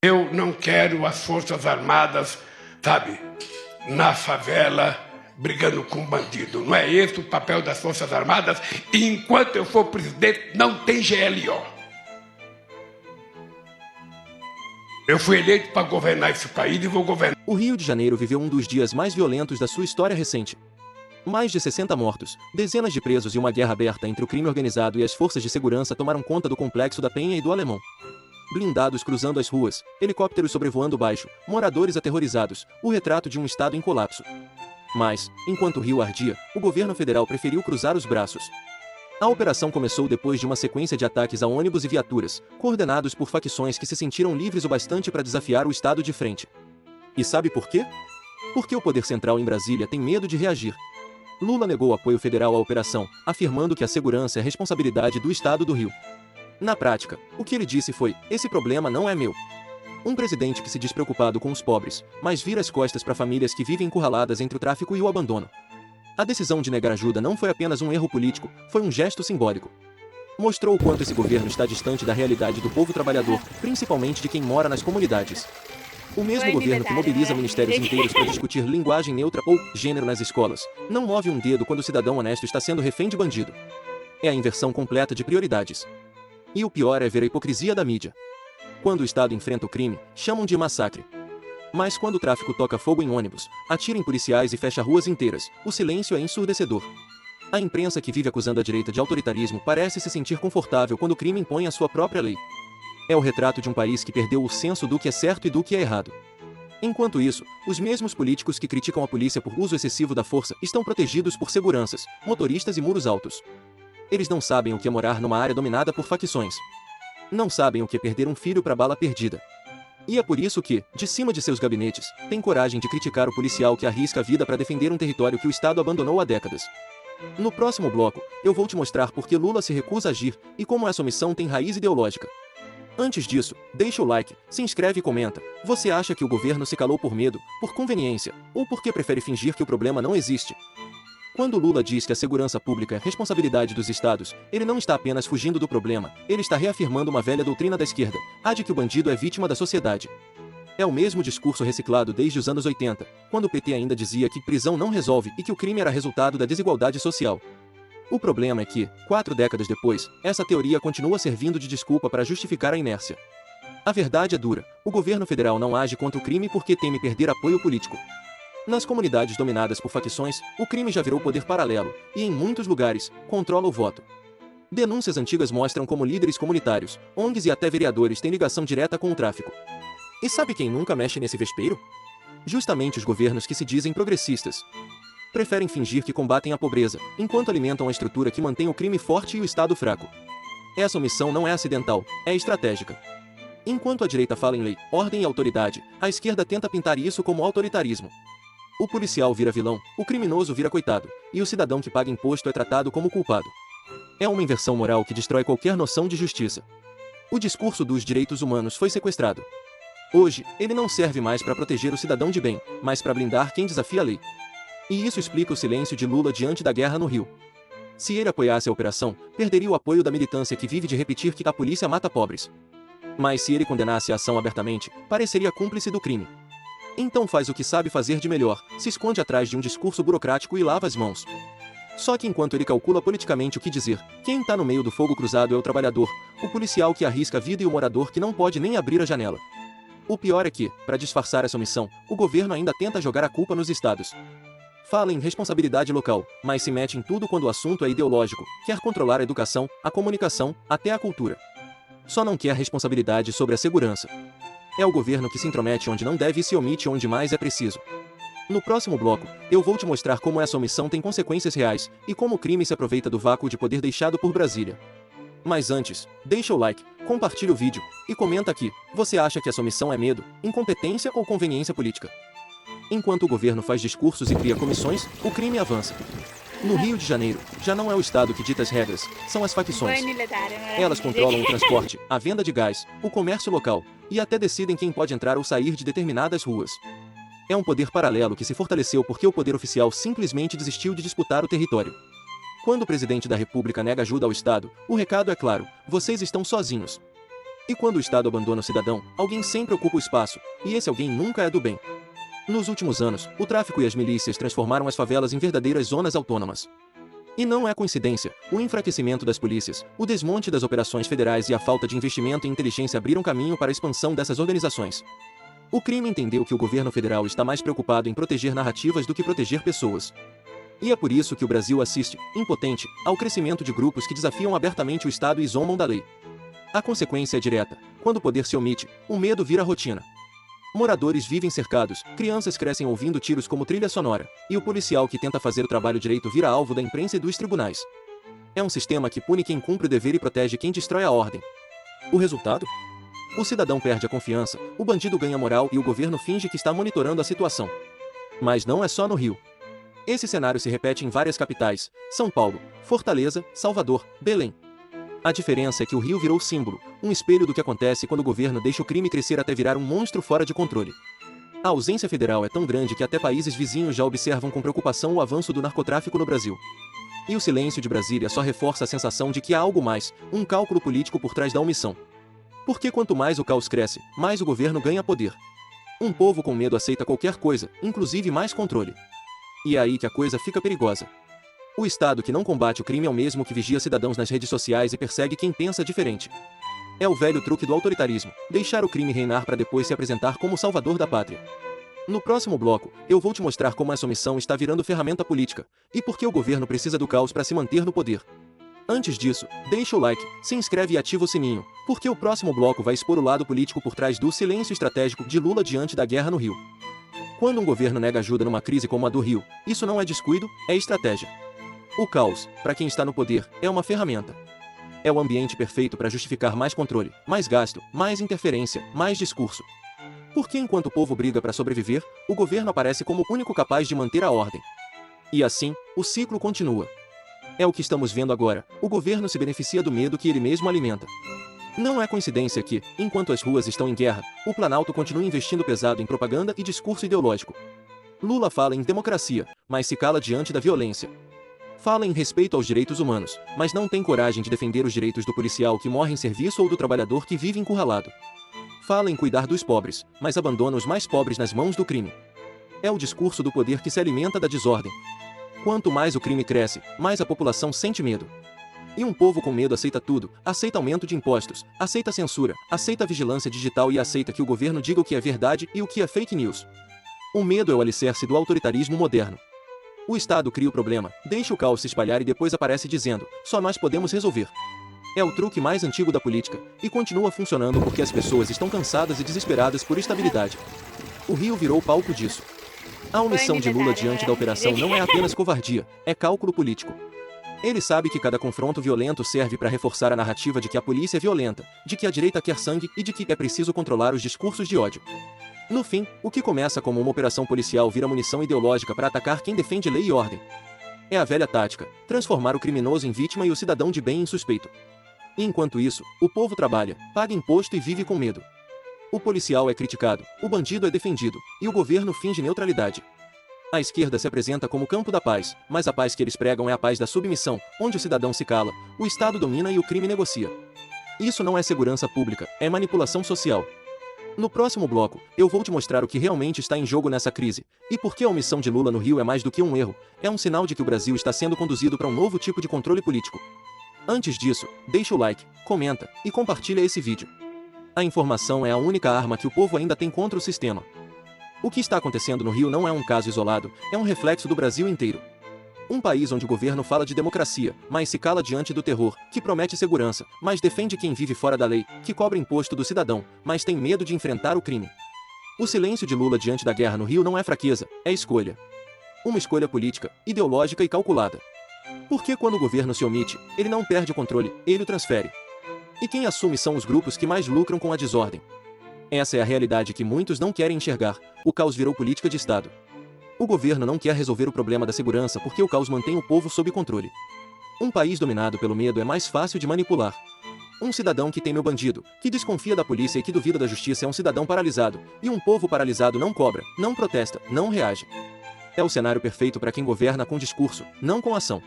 Eu não quero as Forças Armadas, sabe, na favela, brigando com bandido. Não é esse o papel das Forças Armadas. E enquanto eu for presidente, não tem GLO. Eu fui eleito para governar esse país e vou governar. O Rio de Janeiro viveu um dos dias mais violentos da sua história recente. Mais de 60 mortos, dezenas de presos e uma guerra aberta entre o crime organizado e as forças de segurança tomaram conta do complexo da Penha e do Alemão. Blindados cruzando as ruas, helicópteros sobrevoando baixo, moradores aterrorizados, o retrato de um estado em colapso. Mas, enquanto o Rio ardia, o governo federal preferiu cruzar os braços. A operação começou depois de uma sequência de ataques a ônibus e viaturas, coordenados por facções que se sentiram livres o bastante para desafiar o estado de frente. E sabe por quê? Porque o poder central em Brasília tem medo de reagir. Lula negou apoio federal à operação, afirmando que a segurança é responsabilidade do estado do Rio. Na prática, o que ele disse foi: esse problema não é meu. Um presidente que se diz preocupado com os pobres, mas vira as costas para famílias que vivem encurraladas entre o tráfico e o abandono. A decisão de negar ajuda não foi apenas um erro político, foi um gesto simbólico. Mostrou o quanto esse governo está distante da realidade do povo trabalhador, principalmente de quem mora nas comunidades. O mesmo governo que mobiliza ministérios inteiros para discutir linguagem neutra ou gênero nas escolas, não move um dedo quando o cidadão honesto está sendo refém de bandido. É a inversão completa de prioridades. E o pior é ver a hipocrisia da mídia. Quando o Estado enfrenta o crime, chamam de massacre. Mas quando o tráfico toca fogo em ônibus, atira em policiais e fecha ruas inteiras, o silêncio é ensurdecedor. A imprensa que vive acusando a direita de autoritarismo parece se sentir confortável quando o crime impõe a sua própria lei. É o retrato de um país que perdeu o senso do que é certo e do que é errado. Enquanto isso, os mesmos políticos que criticam a polícia por uso excessivo da força estão protegidos por seguranças, motoristas e muros altos. Eles não sabem o que é morar numa área dominada por facções. Não sabem o que é perder um filho para bala perdida. E é por isso que, de cima de seus gabinetes, têm coragem de criticar o policial que arrisca a vida para defender um território que o Estado abandonou há décadas. No próximo bloco, eu vou te mostrar por que Lula se recusa a agir e como essa omissão tem raiz ideológica. Antes disso, deixa o like, se inscreve e comenta. Você acha que o governo se calou por medo, por conveniência, ou porque prefere fingir que o problema não existe? Quando Lula diz que a segurança pública é responsabilidade dos estados, ele não está apenas fugindo do problema, ele está reafirmando uma velha doutrina da esquerda, a de que o bandido é vítima da sociedade. É o mesmo discurso reciclado desde os anos 80, quando o PT ainda dizia que prisão não resolve e que o crime era resultado da desigualdade social. O problema é que, 4 décadas depois, essa teoria continua servindo de desculpa para justificar a inércia. A verdade é dura: o governo federal não age contra o crime porque teme perder apoio político. Nas comunidades dominadas por facções, o crime já virou poder paralelo, e em muitos lugares, controla o voto. Denúncias antigas mostram como líderes comunitários, ONGs e até vereadores têm ligação direta com o tráfico. E sabe quem nunca mexe nesse vespeiro? Justamente os governos que se dizem progressistas. Preferem fingir que combatem a pobreza, enquanto alimentam a estrutura que mantém o crime forte e o Estado fraco. Essa omissão não é acidental, é estratégica. Enquanto a direita fala em lei, ordem e autoridade, a esquerda tenta pintar isso como autoritarismo. O policial vira vilão, o criminoso vira coitado, e o cidadão que paga imposto é tratado como culpado. É uma inversão moral que destrói qualquer noção de justiça. O discurso dos direitos humanos foi sequestrado. Hoje, ele não serve mais para proteger o cidadão de bem, mas para blindar quem desafia a lei. E isso explica o silêncio de Lula diante da guerra no Rio. Se ele apoiasse a operação, perderia o apoio da militância que vive de repetir que a polícia mata pobres. Mas se ele condenasse a ação abertamente, pareceria cúmplice do crime. Então faz o que sabe fazer de melhor, se esconde atrás de um discurso burocrático e lava as mãos. Só que enquanto ele calcula politicamente o que dizer, quem está no meio do fogo cruzado é o trabalhador, o policial que arrisca a vida e o morador que não pode nem abrir a janela. O pior é que, para disfarçar essa omissão, o governo ainda tenta jogar a culpa nos estados. Fala em responsabilidade local, mas se mete em tudo quando o assunto é ideológico, quer controlar a educação, a comunicação, até a cultura. Só não quer responsabilidade sobre a segurança. É o governo que se intromete onde não deve e se omite onde mais é preciso. No próximo bloco, eu vou te mostrar como essa omissão tem consequências reais, e como o crime se aproveita do vácuo de poder deixado por Brasília. Mas antes, deixa o like, compartilha o vídeo, e comenta aqui: você acha que essa omissão é medo, incompetência ou conveniência política? Enquanto o governo faz discursos e cria comissões, o crime avança. No Rio de Janeiro, já não é o Estado que dita as regras, são as facções. Elas controlam o transporte, a venda de gás, o comércio local, e até decidem quem pode entrar ou sair de determinadas ruas. É um poder paralelo que se fortaleceu porque o poder oficial simplesmente desistiu de disputar o território. Quando o presidente da República nega ajuda ao Estado, o recado é claro: vocês estão sozinhos. E quando o Estado abandona o cidadão, alguém sempre ocupa o espaço, e esse alguém nunca é do bem. Nos últimos anos, o tráfico e as milícias transformaram as favelas em verdadeiras zonas autônomas. E não é coincidência, o enfraquecimento das polícias, o desmonte das operações federais e a falta de investimento em inteligência abriram caminho para a expansão dessas organizações. O crime entendeu que o governo federal está mais preocupado em proteger narrativas do que proteger pessoas. E é por isso que o Brasil assiste, impotente, ao crescimento de grupos que desafiam abertamente o Estado e zombam da lei. A consequência é direta: quando o poder se omite, o medo vira rotina. Moradores vivem cercados, crianças crescem ouvindo tiros como trilha sonora, e o policial que tenta fazer o trabalho direito vira alvo da imprensa e dos tribunais. É um sistema que pune quem cumpre o dever e protege quem destrói a ordem. O resultado? O cidadão perde a confiança, o bandido ganha moral e o governo finge que está monitorando a situação. Mas não é só no Rio. Esse cenário se repete em várias capitais: São Paulo, Fortaleza, Salvador, Belém. A diferença é que o Rio virou símbolo, um espelho do que acontece quando o governo deixa o crime crescer até virar um monstro fora de controle. A ausência federal é tão grande que até países vizinhos já observam com preocupação o avanço do narcotráfico no Brasil. E o silêncio de Brasília só reforça a sensação de que há algo mais, um cálculo político por trás da omissão. Porque quanto mais o caos cresce, mais o governo ganha poder. Um povo com medo aceita qualquer coisa, inclusive mais controle. E é aí que a coisa fica perigosa. O Estado que não combate o crime é o mesmo que vigia cidadãos nas redes sociais e persegue quem pensa diferente. É o velho truque do autoritarismo, deixar o crime reinar para depois se apresentar como o salvador da pátria. No próximo bloco, eu vou te mostrar como essa omissão está virando ferramenta política, e por que o governo precisa do caos para se manter no poder. Antes disso, deixa o like, se inscreve e ativa o sininho, porque o próximo bloco vai expor o lado político por trás do silêncio estratégico de Lula diante da guerra no Rio. Quando um governo nega ajuda numa crise como a do Rio, isso não é descuido, é estratégia. O caos, para quem está no poder, é uma ferramenta. É o ambiente perfeito para justificar mais controle, mais gasto, mais interferência, mais discurso. Porque enquanto o povo briga para sobreviver, o governo aparece como o único capaz de manter a ordem. E assim, o ciclo continua. É o que estamos vendo agora: o governo se beneficia do medo que ele mesmo alimenta. Não é coincidência que, enquanto as ruas estão em guerra, o Planalto continua investindo pesado em propaganda e discurso ideológico. Lula fala em democracia, mas se cala diante da violência. Fala em respeito aos direitos humanos, mas não tem coragem de defender os direitos do policial que morre em serviço ou do trabalhador que vive encurralado. Fala em cuidar dos pobres, mas abandona os mais pobres nas mãos do crime. É o discurso do poder que se alimenta da desordem. Quanto mais o crime cresce, mais a população sente medo. E um povo com medo aceita tudo, aceita aumento de impostos, aceita censura, aceita vigilância digital e aceita que o governo diga o que é verdade e o que é fake news. O medo é o alicerce do autoritarismo moderno. O Estado cria o problema, deixa o caos se espalhar e depois aparece dizendo: só nós podemos resolver. É o truque mais antigo da política, e continua funcionando porque as pessoas estão cansadas e desesperadas por estabilidade. O Rio virou palco disso. A omissão de Lula diante da operação não é apenas covardia, é cálculo político. Ele sabe que cada confronto violento serve para reforçar a narrativa de que a polícia é violenta, de que a direita quer sangue e de que é preciso controlar os discursos de ódio. No fim, o que começa como uma operação policial vira munição ideológica para atacar quem defende lei e ordem. É a velha tática: transformar o criminoso em vítima e o cidadão de bem em suspeito. E enquanto isso, o povo trabalha, paga imposto e vive com medo. O policial é criticado, o bandido é defendido, e o governo finge neutralidade. A esquerda se apresenta como o campo da paz, mas a paz que eles pregam é a paz da submissão, onde o cidadão se cala, o Estado domina e o crime negocia. Isso não é segurança pública, é manipulação social. No próximo bloco, eu vou te mostrar o que realmente está em jogo nessa crise, e por que a omissão de Lula no Rio é mais do que um erro, é um sinal de que o Brasil está sendo conduzido para um novo tipo de controle político. Antes disso, deixa o like, comenta e compartilha esse vídeo. A informação é a única arma que o povo ainda tem contra o sistema. O que está acontecendo no Rio não é um caso isolado, é um reflexo do Brasil inteiro. Um país onde o governo fala de democracia, mas se cala diante do terror, que promete segurança, mas defende quem vive fora da lei, que cobra imposto do cidadão, mas tem medo de enfrentar o crime. O silêncio de Lula diante da guerra no Rio não é fraqueza, é escolha. Uma escolha política, ideológica e calculada. Porque quando o governo se omite, ele não perde o controle, ele o transfere. E quem assume são os grupos que mais lucram com a desordem. Essa é a realidade que muitos não querem enxergar: o caos virou política de Estado. O governo não quer resolver o problema da segurança porque o caos mantém o povo sob controle. Um país dominado pelo medo é mais fácil de manipular. Um cidadão que teme o bandido, que desconfia da polícia e que duvida da justiça é um cidadão paralisado, e um povo paralisado não cobra, não protesta, não reage. É o cenário perfeito para quem governa com discurso, não com ação.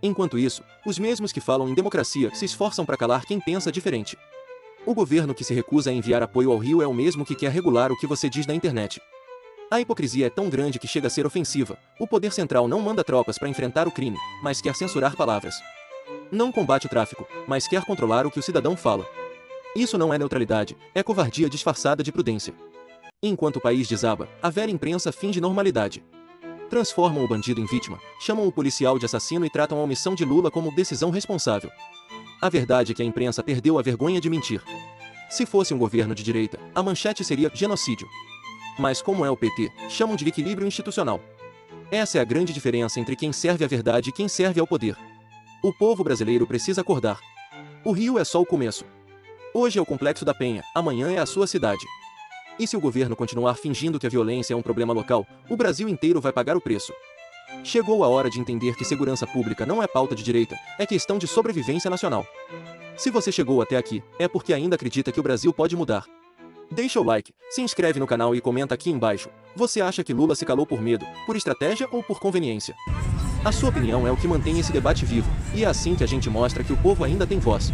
Enquanto isso, os mesmos que falam em democracia se esforçam para calar quem pensa diferente. O governo que se recusa a enviar apoio ao Rio é o mesmo que quer regular o que você diz na internet. A hipocrisia é tão grande que chega a ser ofensiva. O poder central não manda tropas para enfrentar o crime, mas quer censurar palavras. Não combate o tráfico, mas quer controlar o que o cidadão fala. Isso não é neutralidade, é covardia disfarçada de prudência. Enquanto o país desaba, a velha imprensa finge normalidade. Transformam o bandido em vítima, chamam o policial de assassino e tratam a omissão de Lula como decisão responsável. A verdade é que a imprensa perdeu a vergonha de mentir. Se fosse um governo de direita, a manchete seria genocídio. Mas como é o PT, chamam de equilíbrio institucional. Essa é a grande diferença entre quem serve à verdade e quem serve ao poder. O povo brasileiro precisa acordar. O Rio é só o começo. Hoje é o Complexo da Penha, amanhã é a sua cidade. E se o governo continuar fingindo que a violência é um problema local, o Brasil inteiro vai pagar o preço. Chegou a hora de entender que segurança pública não é pauta de direita, é questão de sobrevivência nacional. Se você chegou até aqui, é porque ainda acredita que o Brasil pode mudar. Deixa o like, se inscreve no canal e comenta aqui embaixo. Você acha que Lula se calou por medo, por estratégia ou por conveniência? A sua opinião é o que mantém esse debate vivo, e é assim que a gente mostra que o povo ainda tem voz.